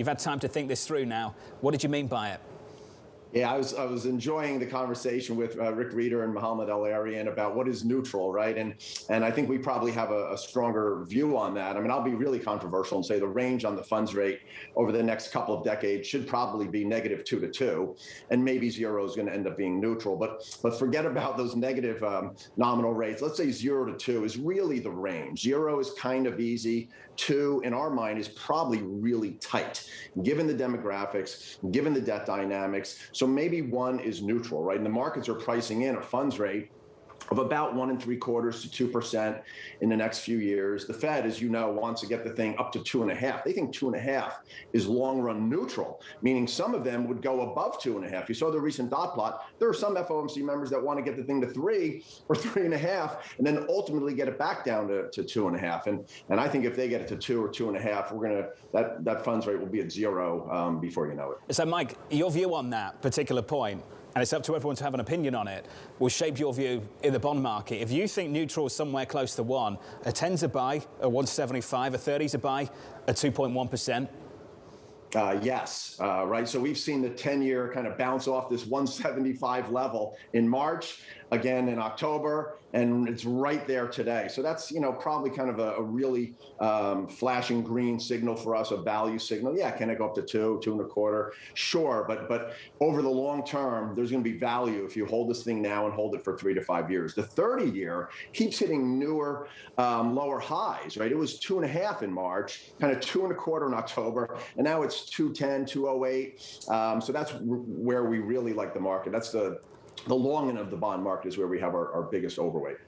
You've had time to think this through now. What did you mean by it? Yeah, I was enjoying the conversation with Rick Reeder and Mohammed El-Arian about what is neutral, right? And I think we probably have a stronger view on that. I mean, I'll be really controversial and say the range on the funds rate over the next couple of decades should probably be -2 to 2, and maybe 0 is going to end up being neutral. But forget about those negative nominal rates. Let's say 0 to 2 is really the range. 0 is kind of easy. 2, in our mind, is probably really tight, given the demographics, given the debt dynamics. So maybe 1 is neutral, right? And the markets are pricing in a funds rate of about 1 3/4 to 2% in the next few years. The Fed, as you know, wants to get the thing up to 2.5. They think 2.5 is long run neutral, meaning some of them would go above 2.5. You saw the recent dot plot. There are some FOMC members that want to get the thing to 3 or 3.5, and then ultimately get it back down to 2.5. And I think if they get it to 2 or 2.5, that funds rate will be at 0 before you know it. So, Mike, your view on that particular point, and it's up to everyone to have an opinion on it, will shape your view in the bond market. If you think neutral is somewhere close to 1, a 10's a buy, a 175, a 30's a buy, a 2.1%. Yes, right. So we've seen the 10-year kind of bounce off this 175 level in March, again in October, and it's right there today. So that's, probably kind of a really flashing green signal for us, a value signal. Yeah, can it go up to 2, 2.25? Sure, but over the long term, there's going to be value if you hold this thing now and hold it for 3 to 5 years. The 30-year keeps hitting newer, lower highs, right? It was 2.5 in March, kind of 2.25 in October, and now it's 210, 208. So that's where we really like the market. That's the long end of the bond market is where we have our biggest overweight.